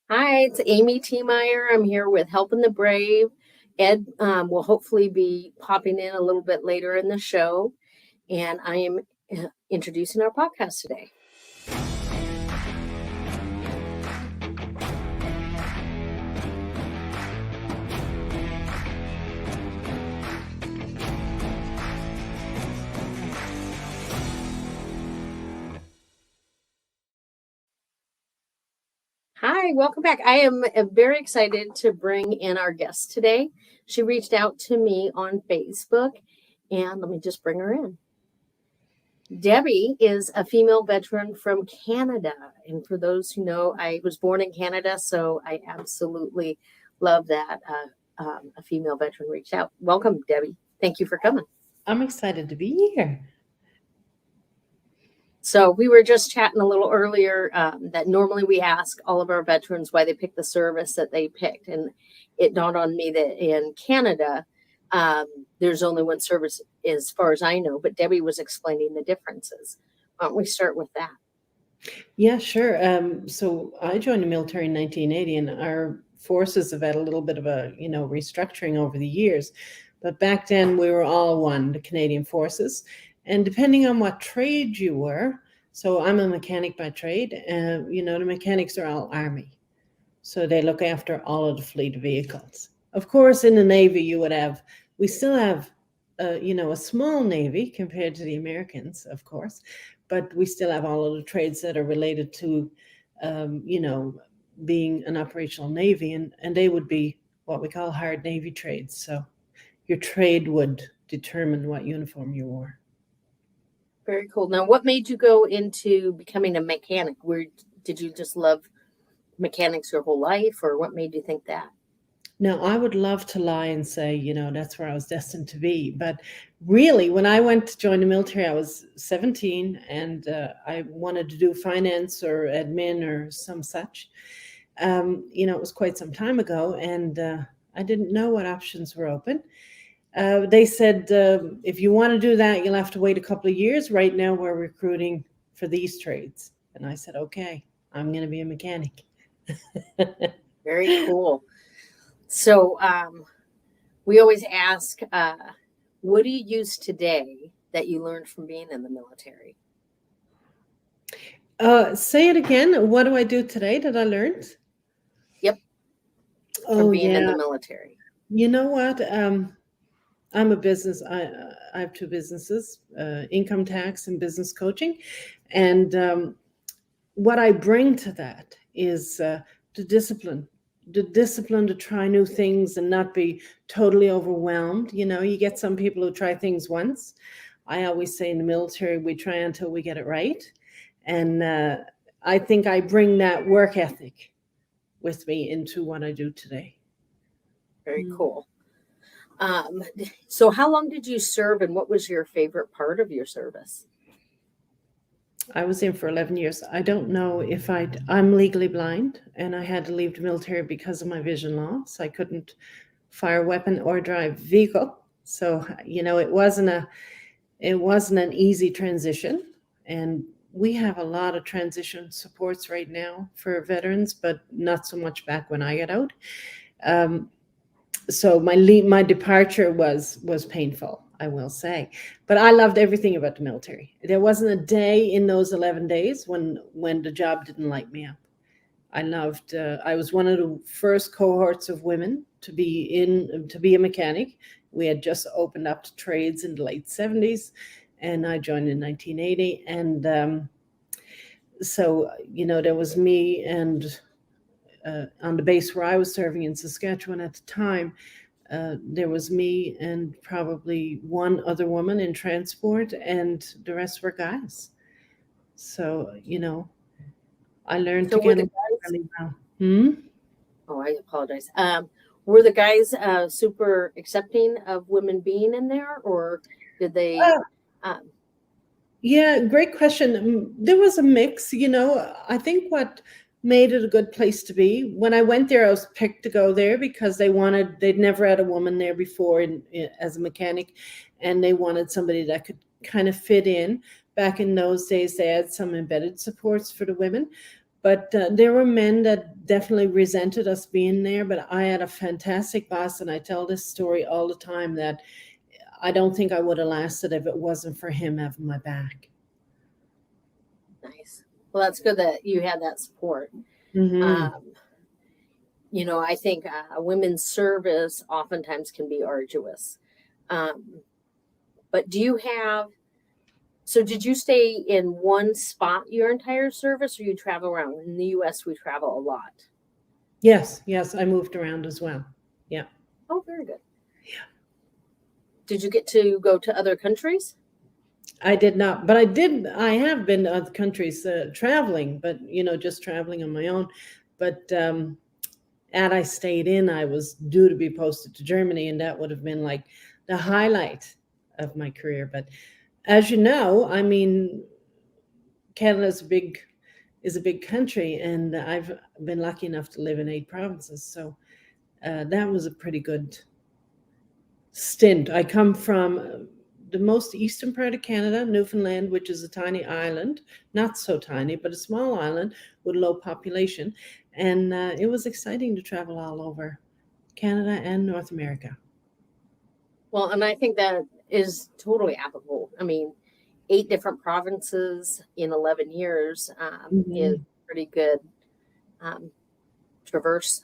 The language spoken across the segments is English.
Hi, it's Amy T. Meyer. I'm here with Helping the Brave. Ed will hopefully be popping in a little bit later in the show, and I am introducing our podcast today. Hi, welcome back. I am very excited to bring in our guest today. She reached out to me on Facebook, and let me just bring her in. Debbie is a female veteran from Canada. And for those who know, I was born in Canada, so I absolutely love that a female veteran reached out. Welcome, Debbie. Thank you for coming. I'm excited to be here. So we were just chatting a little earlier that normally we ask all of our veterans why they picked the service that they picked. And it dawned on me that in Canada, there's only one service as far as I know, but Debbie was explaining the differences. Why don't we start with that? Yeah, sure. So I joined the military in 1980, and our forces have had a little bit of a restructuring over the years. But back then, we were all one, the Canadian Forces. And depending on what trade you were, so I'm a mechanic by trade, the mechanics are all Army. So they look after all of the fleet vehicles. Of course, in the Navy, we still have, a small Navy compared to the Americans, of course, but we still have all of the trades that are related to, being an operational Navy, and they would be what we call hard Navy trades. So your trade would determine what uniform you wore. Very cool. Now, what made you go into becoming a mechanic? Did you just love mechanics your whole life, or what made you think that? Now, I would love to lie and say, that's where I was destined to be. But really, when I went to join the military, I was 17 and I wanted to do finance or admin or some such. It was quite some time ago, and I didn't know what options were open. They said, if you want to do that, you'll have to wait a couple of years. Right now, we're recruiting for these trades. And I said, okay, I'm going to be a mechanic. Very cool. So we always ask, what do you use today that you learned from being in the military? Say it again. What do I do today that I learned? Yep. From being in the military. You know what? I'm a business. I have two businesses, income tax and business coaching. And what I bring to that is the discipline to try new things and not be totally overwhelmed. You get some people who try things once. I always say in the military, we try until we get it right. And I think I bring that work ethic with me into what I do today. Very cool. So how long did you serve, and what was your favorite part of your service? I was in for 11 years. I don't know if I'm legally blind, and I had to leave the military because of my vision loss. I couldn't fire a weapon or drive a vehicle. So, it wasn't an easy transition. And we have a lot of transition supports right now for veterans, but not so much back when I got out. So my departure was painful, I will say, but I loved everything about the military. There wasn't a day in those 11 days when the job didn't light me up. I was one of the first cohorts of women to be a mechanic. We had just opened up to trades in the late 70s, and I joined in 1980. And so, there was me and on the base where I was serving in Saskatchewan at the time, there was me and probably one other woman in transport, and the rest were guys. So, I learned to get really well. Oh, I apologize. Were the guys super accepting of women being in there, or did they? Yeah, great question. There was a mix, I think what made it a good place to be. When I went there, I was picked to go there because they'd never had a woman there before as a mechanic, and they wanted somebody that could kind of fit in. Back in those days, they had some embedded supports for the women, But there were men that definitely resented us being there. But I had a fantastic boss, and I tell this story all the time that I don't think I would have lasted if it wasn't for him having my back. Nice. Well, that's good that you had that support. Hmm. Um, I think women's service oftentimes can be arduous. Um, but do you have, so did you stay in one spot your entire service or you travel around? In the US, we travel a lot. Yes, yes, I moved around as well. Yeah. Oh, very good. Did you get to go to other countries? I did not, but I did. I have been to other countries traveling, but just traveling on my own. But had I stayed in, I was due to be posted to Germany, and that would have been like the highlight of my career. But as you know, I mean, Canada's a big country, and I've been lucky enough to live in 8 provinces, so that was a pretty good stint. I come from the most eastern part of Canada, Newfoundland, which is a tiny island, not so tiny, but a small island with low population. And it was exciting to travel all over Canada and North America. Well, and I think that is totally applicable. I mean, 8 different provinces in 11 years is Mhm. pretty good um, traverse.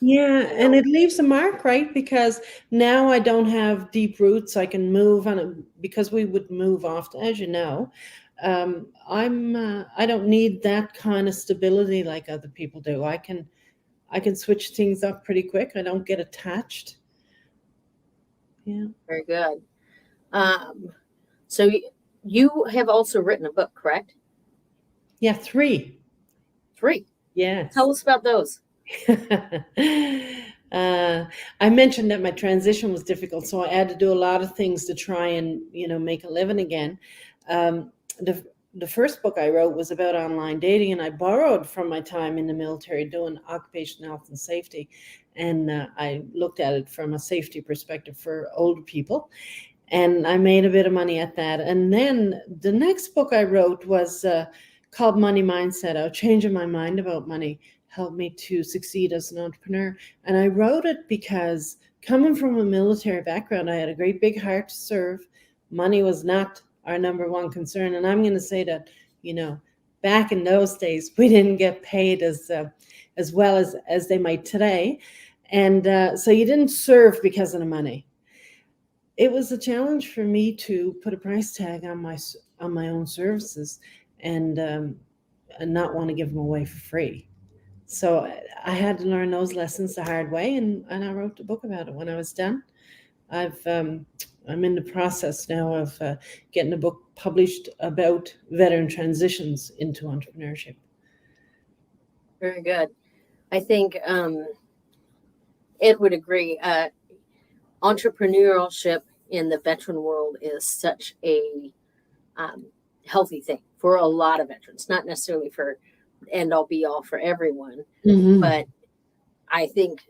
Yeah, you and know, it leaves a mark, right? Because now I don't have deep roots. I can move on it because we would move often, as you know. I don't need that kind of stability like other people do. I can switch things up pretty quick. I don't get attached. Yeah. Very good. Um, so you have also written a book, correct? Yeah, 3. 3. Yes. Tell us about those. uh, I mentioned that my transition was difficult, so I had to do a lot of things to try and make a living again. Um, the the first book I wrote was about online dating, and I borrowed from my time in the military doing occupational health and safety, and I looked at it from a safety perspective for older people, and I made a bit of money at that. And then the next book I wrote was called Money Mindset. I was changing my mind about money helped me to succeed as an entrepreneur. And I wrote it because coming from a military background, I had a great big heart to serve. Money was not our number one concern. And I'm going to say that, back in those days, we didn't get paid as well as they might today. And so you didn't serve because of the money. It was a challenge for me to put a price tag on my own services, and not want to give them away for free. So I had to learn those lessons the hard way, and I wrote a book about it. When I was done, I've I'm in the process now of getting a book published about veteran transitions into entrepreneurship. Very good. I think Ed would agree. Entrepreneurship in the veteran world is such a um, healthy thing for a lot of veterans, not necessarily for end all be all for everyone, Hmm. but I think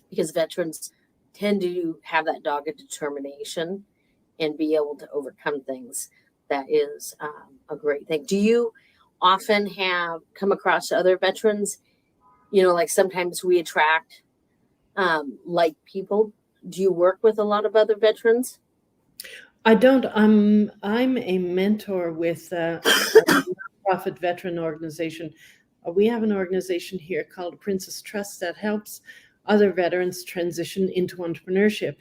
because veterans tend to have that dogged determination and be able to overcome things, that is a great thing. Do you often have come across other veterans? Like sometimes we attract like people. Do you work with a lot of other veterans? I don't. I'm a mentor with a nonprofit veteran organization. We have an organization here called Princess Trust that helps other veterans transition into entrepreneurship.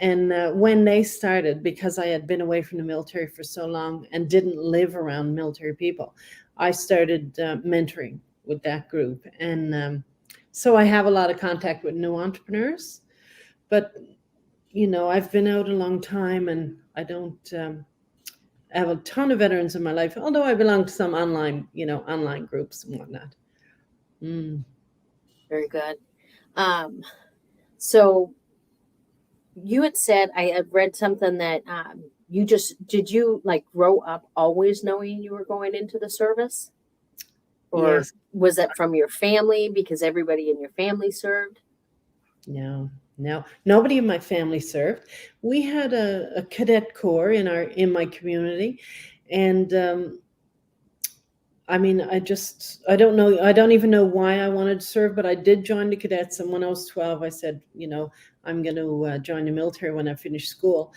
And when they started, because I had been away from the military for so long and didn't live around military people, I started mentoring with that group. And so I have a lot of contact with new entrepreneurs. But I've been out a long time, and I don't have a ton of veterans in my life, although I belong to some online groups and whatnot. Mm. Very good. Um, so you had said I had read something that you just did you like grow up always knowing you were going into the service, or Yes. was that from your family because everybody in your family served? No, no, nobody in my family served. We had a cadet corps in my community, and I mean, I don't know, I don't even know why I wanted to serve, but I did join the cadets. And when I was 12, I said, I'm going to join the military when I finish school.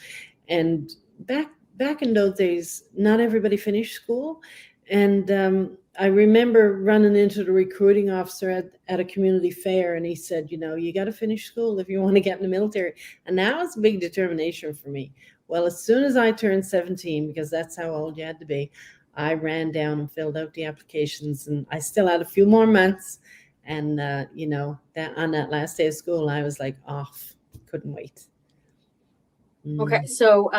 And back in those days, not everybody finished school. And I remember running into the recruiting officer at a community fair, and he said, you got to finish school if you want to get in the military. And that was a big determination for me. Well, as soon as I turned 17, because that's how old you had to be, I ran down and filled out the applications, and I still had a few more months. And that on that last day of school, I was like off, couldn't wait. Okay, so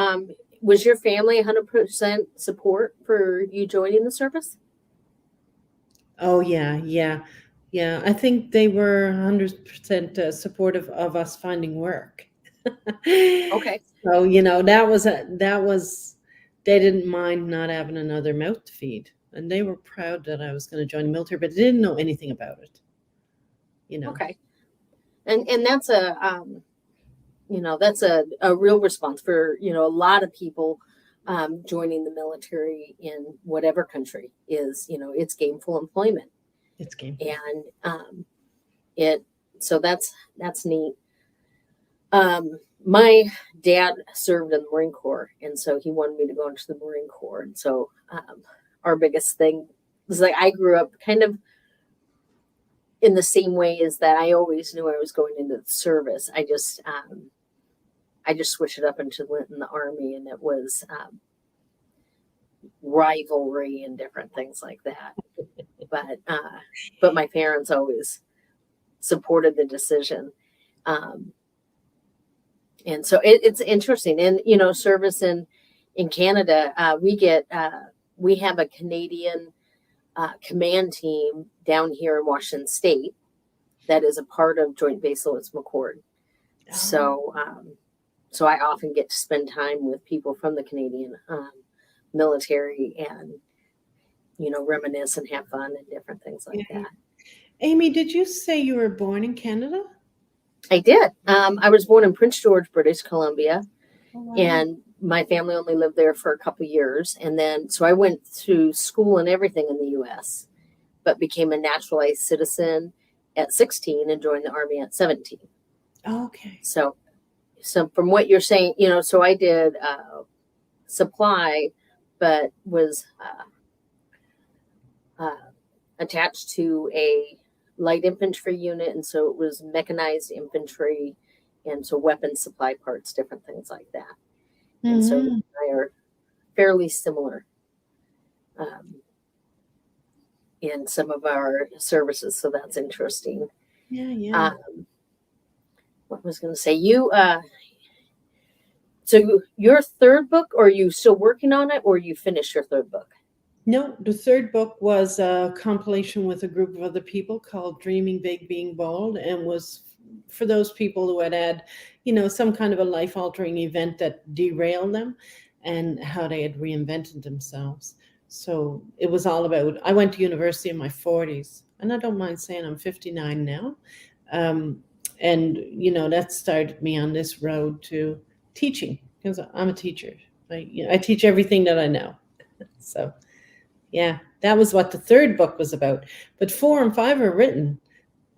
was your family 100% support for you joining the service? Oh yeah. I think they were 100% supportive of us finding work. Okay. So that was they didn't mind not having another mouth to feed, and they were proud that I was going to join the military, but they didn't know anything about it. Okay, and that's that's a real response for a lot of people joining the military in whatever country is it's gainful employment. It's game. And so that's neat. My dad served in the Marine Corps, and so he wanted me to go into the Marine Corps. And so our biggest thing was like I grew up kind of in the same way as that. I always knew I was going into the service. I just switched it up into went in the Army, and it was rivalry and different things like that. But my parents always supported the decision. And so it's interesting. And, service in Canada, we have a Canadian command team down here in Washington State that is a part of Joint Base Lewis McChord. So I often get to spend time with people from the Canadian military and, reminisce and have fun and different things like that. Amy, did you say you were born in Canada? I did. I was born in Prince George, British Columbia, wow. And my family only lived there for a couple years. And then, so I went to school and everything in the U.S., but became a naturalized citizen at 16 and joined the Army at 17. Okay. So from what you're saying, so I did supply, but was attached to a light infantry unit, and so it was mechanized infantry, and so weapons, supply parts, different things like that. Mm-hmm. And so they are fairly similar in some of our services, so that's interesting. Yeah. What was going to say, so your third book, or are you still working on it, or you finished your third book? No, the third book was a compilation with a group of other people called Dreaming Big, Being Bold, and was for those people who had some kind of a life-altering event that derailed them and how they had reinvented themselves. So it was all about, I went to university in my 40s, and I don't mind saying I'm 59 now. And, that started me on this road to teaching, because I'm a teacher. I teach everything that I know. So yeah, that was what the third book was about. But 4 and 5 are written.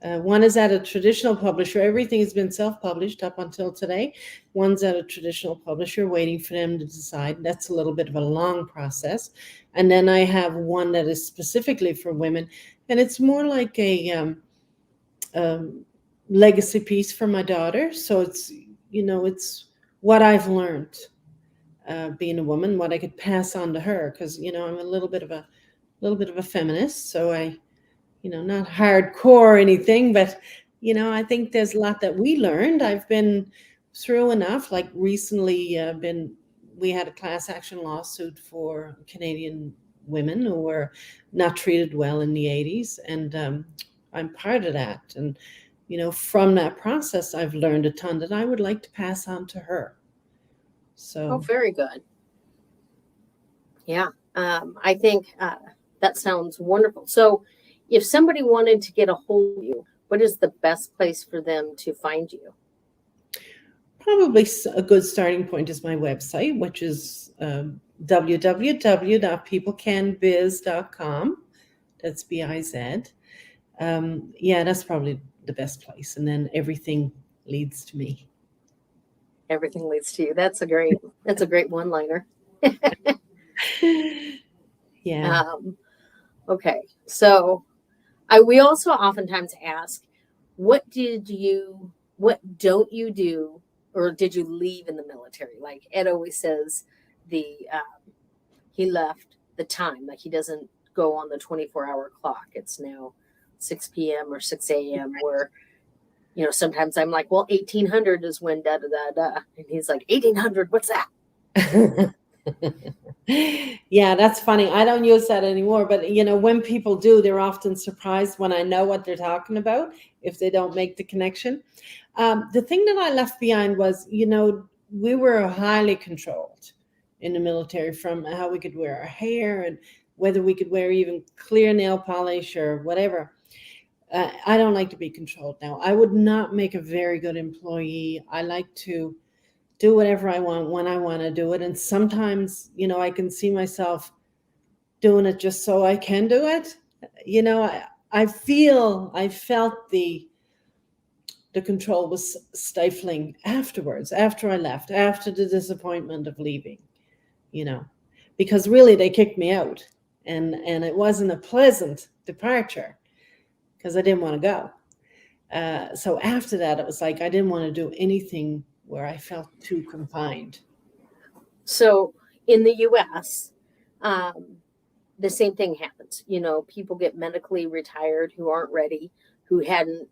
One is at a traditional publisher. Everything has been self-published up until today. One's at a traditional publisher, waiting for them to decide. That's a little bit of a long process. And then I have one that is specifically for women, and it's more like a legacy piece for my daughter. So it's what I've learned. Being a woman, what I could pass on to her, because I'm a little bit of a feminist, so I, not hardcore or anything, but I think there's a lot that we learned. I've been through enough. Like recently, we had a class action lawsuit for Canadian women who were not treated well in the 80s, and I'm part of that. And from that process, I've learned a ton that I would like to pass on to her. So very good. Yeah, I think that sounds wonderful. So if somebody wanted to get a hold of you, what is the best place for them to find you? Probably a good starting point is my website, which is www.peoplecanbiz.com. That's BIZ. Yeah, that's probably the best place. And then everything leads to me. Everything leads to you. That's a great one-liner. Yeah. Um, okay, so we also oftentimes ask, what don't you do, or did you leave in the military? Like Ed always says, he left the time, like he doesn't go on the 24-hour clock. It's now 6 p.m. or 6 a.m. Where sometimes I'm like, well, 1800 is when da da da da, and he's like, 1800, what's that? Yeah, that's funny. I don't use that anymore, but when people do, they're often surprised when I know what they're talking about if they don't make the connection. The thing that I left behind was, we were highly controlled in the military, from how we could wear our hair and whether we could wear even clear nail polish or whatever. I don't like to be controlled now. I would not make a very good employee. I like to do whatever I want when I want to do it. And sometimes, I can see myself doing it just so I can do it. I felt the control was stifling afterwards, after I left, after the disappointment of leaving, because really they kicked me out, and it wasn't a pleasant departure because I didn't want to go. So after that, it was like I didn't want to do anything where I felt too confined. So in the US, the same thing happens. People get medically retired who aren't ready, who hadn't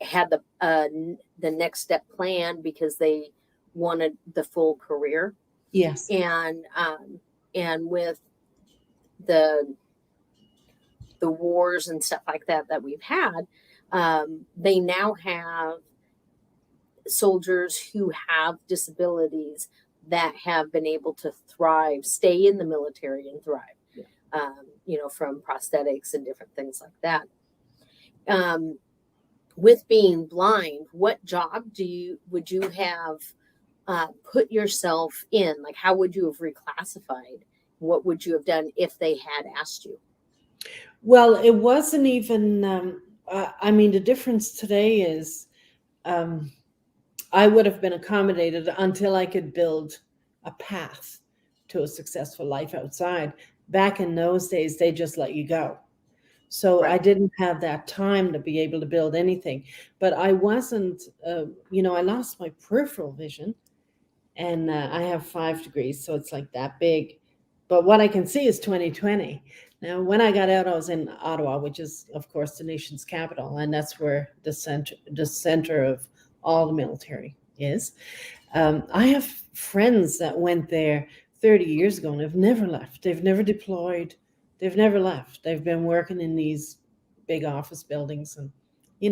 had the next step plan because they wanted the full career. Yes. And with the wars and stuff like that we've had, they now have soldiers who have disabilities that have been able to thrive, stay in the military and thrive. From prosthetics and different things like that. With being blind, what job would you have put yourself in? Like, how would you have reclassified? What would you have done if they had asked you? Well, it wasn't even, the difference today is, I would have been accommodated until I could build a path to a successful life outside. Back in those days, they just let you go. So I Right. didn't have that time to be able to build anything. But I wasn't, I lost my peripheral vision, and I have 5 degrees, so it's like that big. But what I can see is 20/20. Now, when I got out, I was in Ottawa, which is, of course, the nation's capital, and that's where the center of all the military is. I have friends that went there 30 years ago and have never left. They've never deployed. They've never left. They've been working in these big office buildings. And,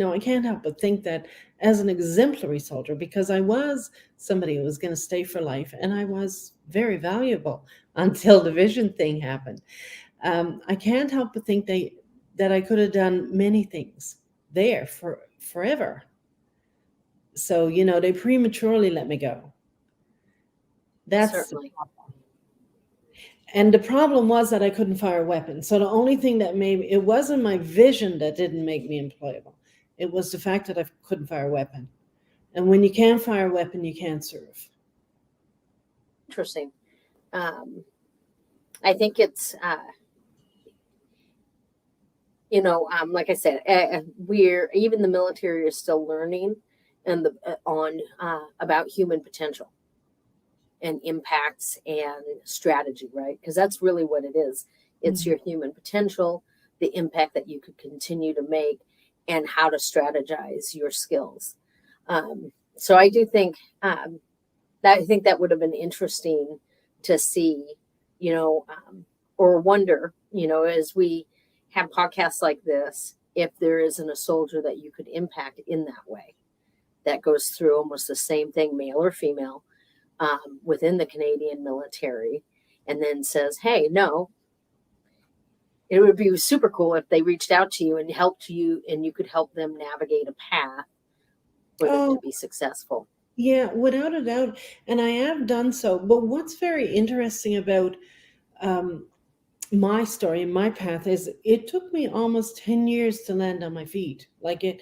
I can't help but think that as an exemplary soldier, because I was somebody who was going to stay for life, and I was very valuable until the vision thing happened. I can't help but think that I could have done many things there for forever. So, they prematurely let me go. That's Certainly. And the problem was that I couldn't fire a weapon. So the only thing that made me, it wasn't my vision that didn't make me employable. It was the fact that I couldn't fire a weapon. And when you can't fire a weapon, you can't serve. Interesting. I think it's, like I said, we're even the military is still learning and on about human potential and impacts and strategy, right? Because that's really what it is. It's your human potential, the impact that you could continue to make, and how to strategize your skills. So I do think that would have been interesting to see, or wonder, as we have podcasts like this, if there isn't a soldier that you could impact in that way, that goes through almost the same thing, male or female, within the Canadian military, and then says, hey, no, it would be super cool if they reached out to you and helped you, and you could help them navigate a path for them to be successful. Yeah, without a doubt. And I have done so. But what's very interesting about my story, my path is it took me almost 10 years to land on my feet. Like it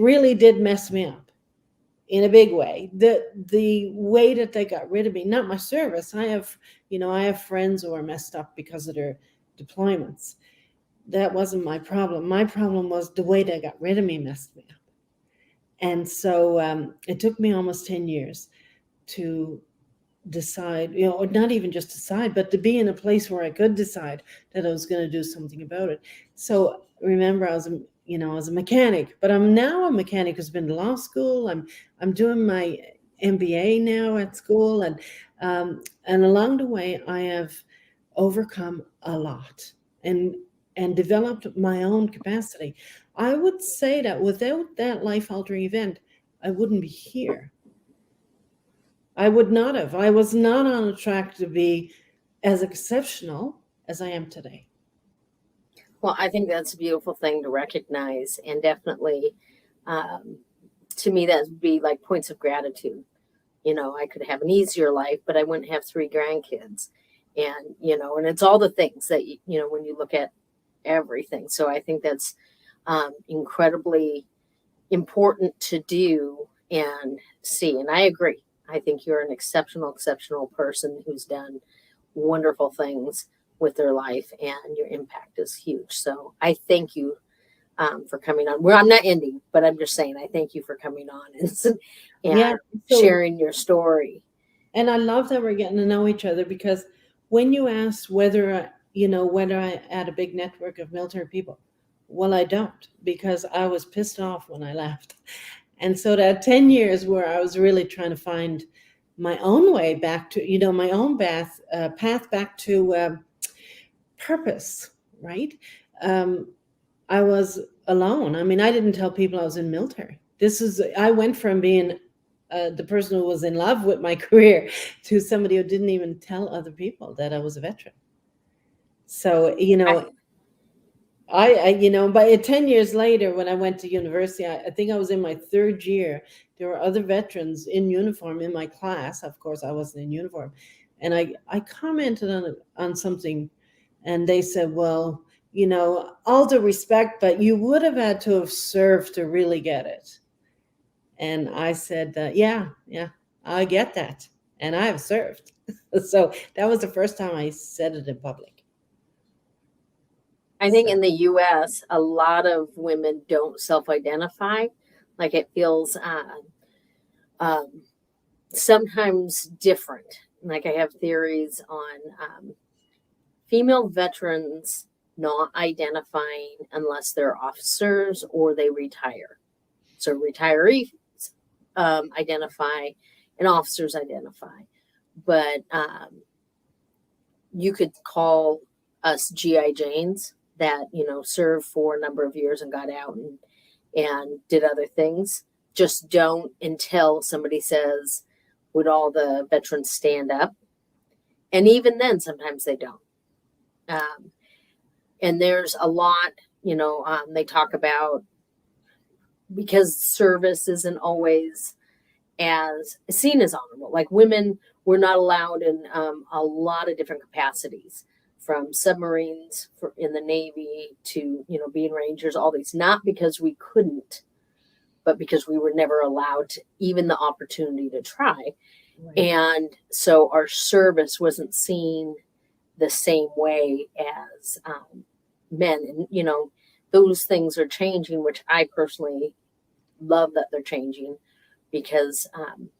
really did mess me up in a big way. The way that they got rid of me, not my service. I have friends who are messed up because of their deployments. That wasn't my problem. My problem was the way they got rid of me messed me up. And so it took me almost 10 years to decide, or not even just decide, but to be in a place where I could decide that I was going to do something about it. So remember, I was a mechanic, but I'm now a mechanic who's been to law school. I'm doing my MBA now at school, and along the way, I have overcome a lot and developed my own capacity. I would say that without that life-altering event, I wouldn't be here. I would not have. I was not on a track to be as exceptional as I am today. Well, I think that's a beautiful thing to recognize, and definitely, um, to me, that would be like points of gratitude. I could have an easier life, but I wouldn't have three grandkids, and it's all the things that when you look at everything. So I think that's incredibly important to do and see. And I agree. I think you're an exceptional person who's done wonderful things with their life, and your impact is huge. So I thank you for coming on. Well, I'm not ending, but I'm just saying I thank you for coming on Yeah. and So, sharing your story. and I love that we're getting to know each other, because when you asked whether I had a big network of military people, well, I don't, because I was pissed off when I left. And so that 10 years where I was really trying to find my own way back to, my own path back to purpose, right? Um, I was alone. I mean, I didn't tell people I was in military. I went from being the person who was in love with my career to somebody who didn't even tell other people that I was a veteran. So, I, but 10 years later, when I went to university, I think I was in my third year. There were other veterans in uniform in my class. Of course, I wasn't in uniform. And I commented on something, and they said, well, all due respect, but you would have had to have served to really get it. And I said, yeah, I get that. And I have served. So that was the first time I said it in public. I think in the US, a lot of women don't self identify. Like it feels um, sometimes different. Like I have theories on female veterans not identifying unless they're officers or they retire. So retirees identify and officers identify. But you could call us GI Janes that served for a number of years and got out and did other things. Just don't until somebody says, "Would all the veterans stand up?" And even then, sometimes they don't. Um, and there's a lot, they talk about, because service isn't always as seen as honorable. Like women were not allowed in a lot of different capacities, from submarines in the Navy to being rangers. All these, not because we couldn't, but because we were never allowed to, even the opportunity to try. Right. And so our service wasn't seen the same way as men. And those things are changing, which I personally love that they're changing, because I'm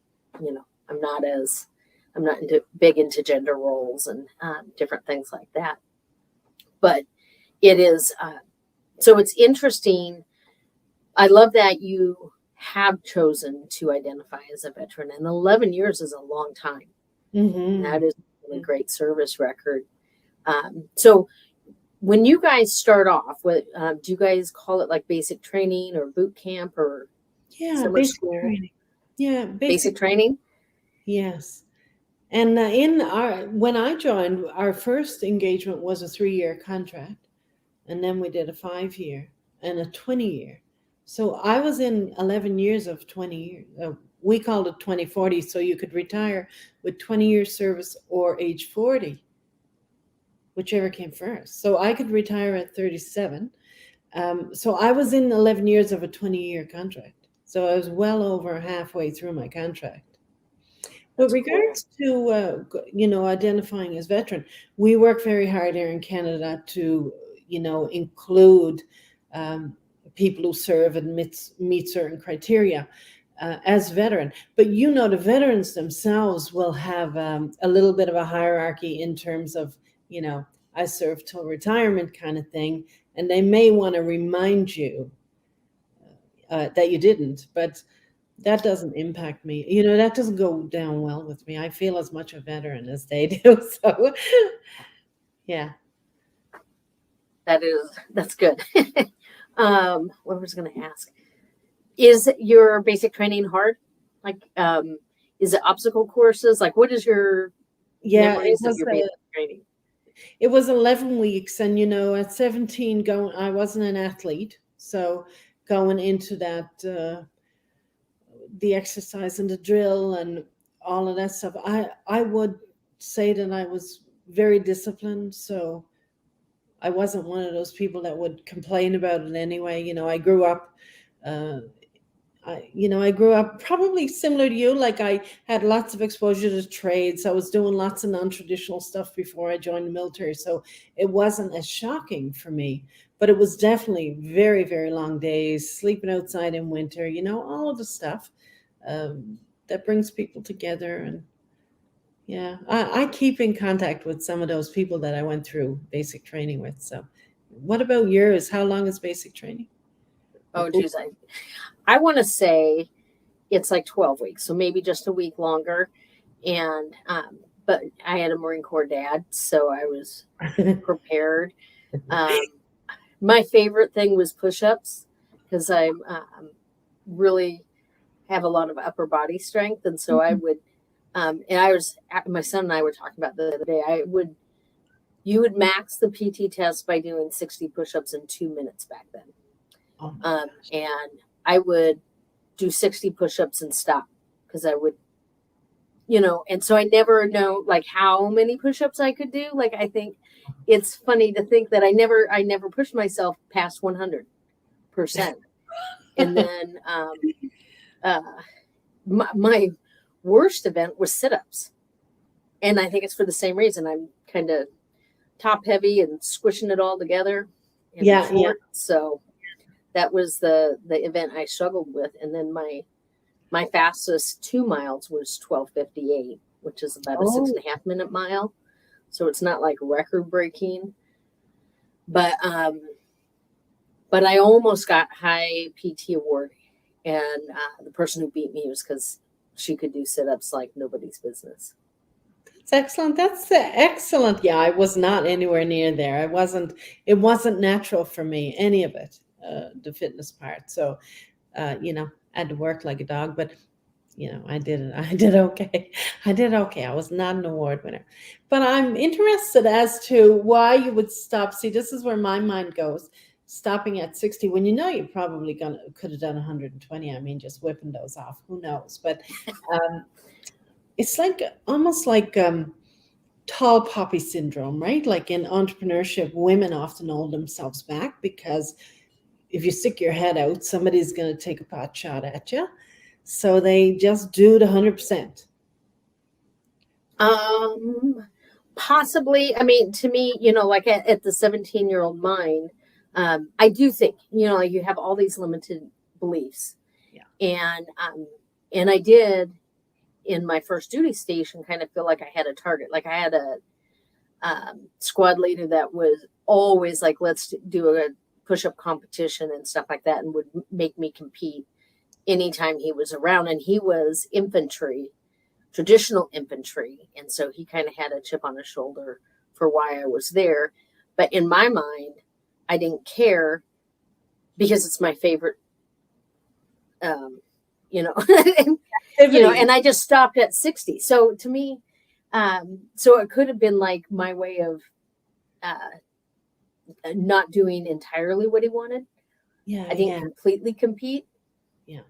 not big into gender roles and different things like that. But it is so it's interesting. I love that you have chosen to identify as a veteran, and 11 years is a long time. Mm-hmm. That is a really great service record. So when you guys start off, what do you guys call it, like basic training or boot camp or Yeah, summer basic school? training. Yeah, Basic training. Yes. And when I joined, our first engagement was a 3-year contract, and then we did a 5-year and a 20-year. So I was in 11 years of 20 years. We called it 2040, so you could retire with 20 years service or age 40. whichever came first. So I could retire at 37. So I was in 11 years of a 20-year contract. So I was well over halfway through my contract. With That's cool. regards to identifying as veteran, we work very hard here in Canada to include um, people who serve and meet certain criteria as veteran. But the veterans themselves will have a little bit of a hierarchy in terms of I served till retirement kind of thing, and they may want to remind you that you didn't, but that doesn't impact me. That doesn't go down well with me. I feel as much a veteran as they do. So, yeah. That's good. What was I going to ask? Is your basic training hard? Like, is it obstacle courses? Like, what is your Yeah, memories of your basic training? it was 11 weeks. And, at 17 I wasn't an athlete. So going into that, the exercise and the drill and all of that stuff, I would say that I was very disciplined. So I wasn't one of those people that would complain about it anyway. I grew up, uh, I grew up probably similar to you. Like I had lots of exposure to trades. I was doing lots of non-traditional stuff before I joined the military. So it wasn't as shocking for me, but it was definitely very, very long days, sleeping outside in winter, all of the stuff that brings people together. And yeah, I keep in contact with some of those people that I went through basic training with. So, what about yours? How long is basic training? Oh, geez, I want to say it's like 12 weeks, so maybe just a week longer. And but I had a Marine Corps dad, so I was prepared. Um, my favorite thing was push-ups because I'm really have a lot of upper body strength, and so I would. And I was my son and I were talking about the other day. You would max the PT test by doing 60 push-ups in 2 minutes back then. Oh, And I would do 60 push-ups and stop because I would, and so I never know like how many push-ups I could do. Like I think it's funny to think that I never pushed myself past 100%. And then uh, my worst event was sit-ups. And I think it's for the same reason. I'm kind of top heavy and squishing it all together. And yeah, short. yeah. So that was the event I struggled with. And then my fastest 2 miles was 12:58, which is about a 6.5 minute mile. So it's not like record breaking, but I almost got high PT award, and the person who beat me was because she could do sit-ups like nobody's business. That's excellent. That's excellent. Yeah, I was not anywhere near there. It wasn't natural for me, any of it, the fitness part. So, I had to work like a dog, but I did it. I did okay. I did okay. I was not an award winner, but I'm interested as to why you would stop. See, this is where my mind goes. Stopping at 60 when you're probably could have done 120. I mean, just whipping those off. Who knows? But it's like almost like tall poppy syndrome, right? Like in entrepreneurship, women often hold themselves back because if you stick your head out, somebody's going to take a pot shot at you. So they just do the 100%. Possibly. I mean, to me, like at the 17-year-old mind, I do think, like you have all these limited beliefs. Yeah. And I did in my first duty station kind of feel like I had a target. Like I had a squad leader that was always like, let's do a push-up competition and stuff like that, and would make me compete anytime he was around. And he was infantry, traditional infantry, and so he kind of had a chip on his shoulder for why I was there. But in my mind, I didn't care because it's my favorite, and I just stopped at 60. So to me, so it could have been like my way of not doing entirely what he wanted. Yeah, I didn't completely compete. Yeah.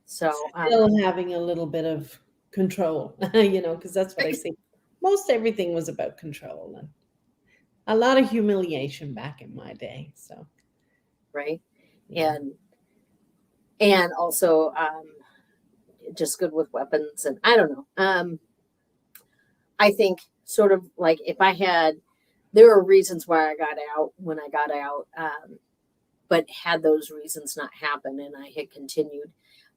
So still having a little bit of control, because that's what I see. Most everything was about control. And a lot of humiliation back in my day. So right? yeah. And also just good with weapons, and I don't know. I think sort of like if I had, there are reasons why I got out when I got out, but had those reasons not happened and I had continued,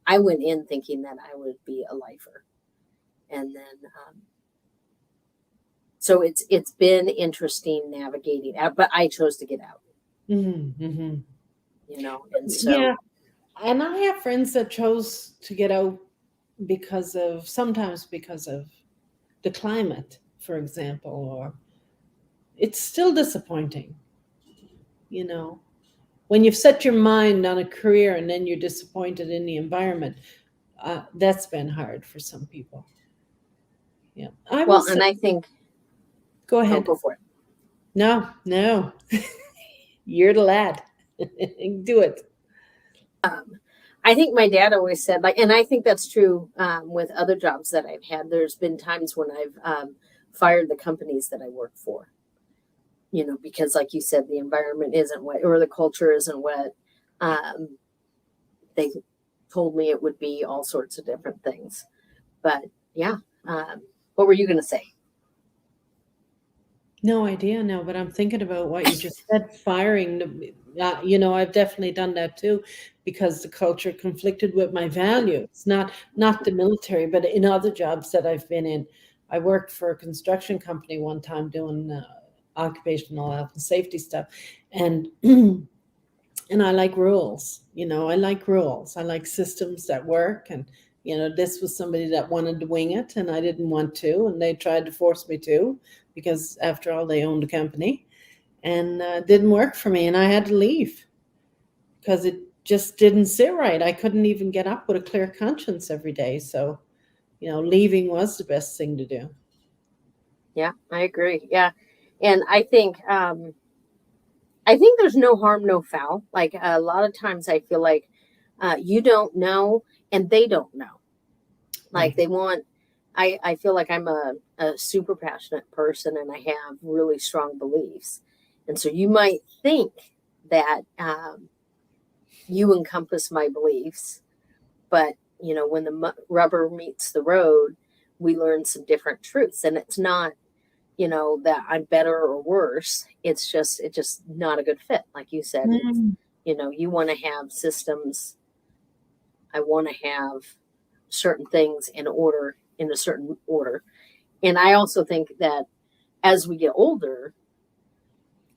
I went in thinking that I would be a lifer, and then so it's been interesting navigating, but I chose to get out, Hmm. and Yeah, so and I have friends that chose to get out because of sometimes because of the climate, for example, or it's still disappointing, you know. When you've set your mind on a career and then you're disappointed in the environment, that's been hard for some people. Yeah, I will well, say, and I think, go oh, ahead. go for it. No, no, you're the lad. Do it. Um, I think my dad always said, like, and I think that's true with other jobs that I've had. There's been times when I've fired the companies that I work for, because, like you said, the environment isn't what, or the culture isn't what um, they told me it would be, all sorts of different things. But yeah, what were you going to say? No idea, no, but I'm thinking about what you just said, firing. I've definitely done that too, because the culture conflicted with my values. Not the military, but in other jobs that I've been in. I worked for a construction company one time doing occupational health and safety stuff, and and I like rules. I like rules. I like systems that work. And this was somebody that wanted to wing it, and I didn't want to, and they tried to force me to, because after all, they owned a company, and didn't work for me, and I had to leave because it just didn't sit right. I couldn't even get up with a clear conscience every day. So, leaving was the best thing to do. Yeah, I agree. Yeah, and I think there's no harm, no foul. Like a lot of times, I feel like you don't know, and they don't know. Like Right. they want. I feel like I'm a super passionate person, and I have really strong beliefs, and so you might think that you encompass my beliefs, but when the rubber meets the road, we learn some different truths, and it's not that I'm better or worse. It's just not a good fit. Like you said, it's, Mm. you want to have systems. I want to have certain things in a certain order. And I also think that as we get older,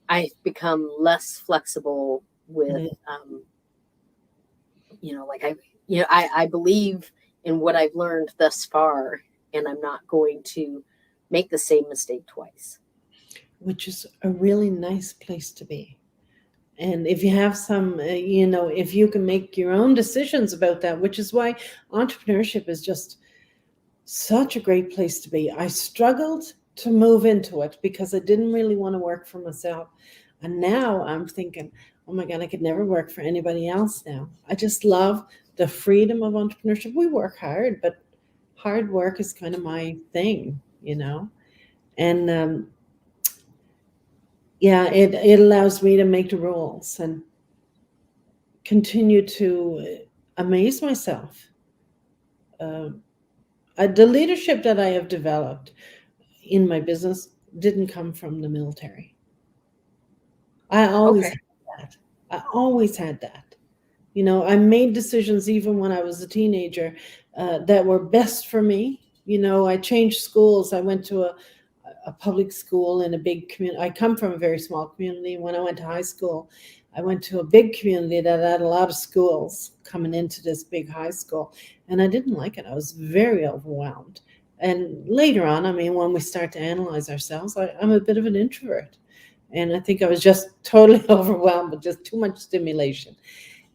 I become less flexible with, Mm. like I believe in what I've learned thus far, and I'm not going to make the same mistake twice. Which is a really nice place to be. And if you have some, if you can make your own decisions about that, which is why entrepreneurship is just such a great place to be. I struggled to move into it because I didn't really want to work for myself. And now I'm thinking, oh my God, I could never work for anybody else now. I just love the freedom of entrepreneurship. We work hard, but hard work is kind of my thing. And yeah, it allows me to make the rules and continue to amaze myself. Um, the leadership that I have developed in my business didn't come from the military. I always Okay. had that. I always had that. I made decisions even when I was a teenager that were best for me. I changed schools. I went to a public school in a big community. I come from a very small community. When I went to high school, I went to a big community that had a lot of schools coming into this big high school. And I didn't like it. I was very overwhelmed. And later on, I mean, when we start to analyze ourselves, I'm a bit of an introvert. And I think I was just totally overwhelmed with just too much stimulation.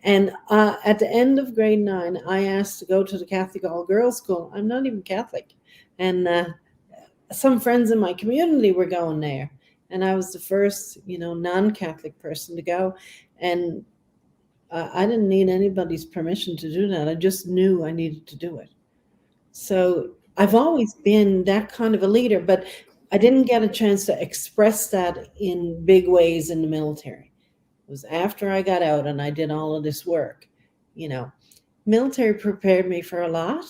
And at the end of grade 9, I asked to go to the Catholic all girls school. I'm not even Catholic. And some friends in my community were going there. And I was the first, non-Catholic person to go. And I didn't need anybody's permission to do that. I just knew I needed to do it. So I've always been that kind of a leader. But I didn't get a chance to express that in big ways in the military. It was after I got out and I did all of this work. You know, military prepared me for a lot,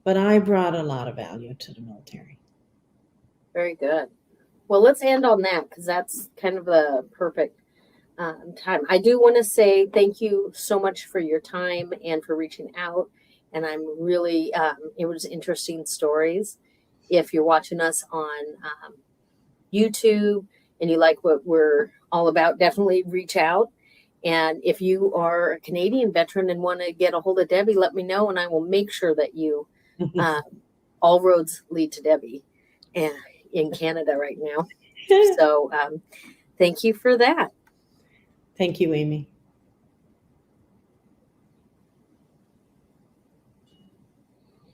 but I brought a lot of value to the military. Very good. Well, let's end on that because that's kind of the perfect time. I do want to say thank you so much for your time and for reaching out. And I'm really, it was interesting stories. If you're watching us on YouTube and you like what we're all about, definitely reach out. And if you are a Canadian veteran and want to get a hold of Debbie, let me know and I will make sure that you, all roads lead to Debbie in Canada right now. So thank you for that. Thank you, Amy.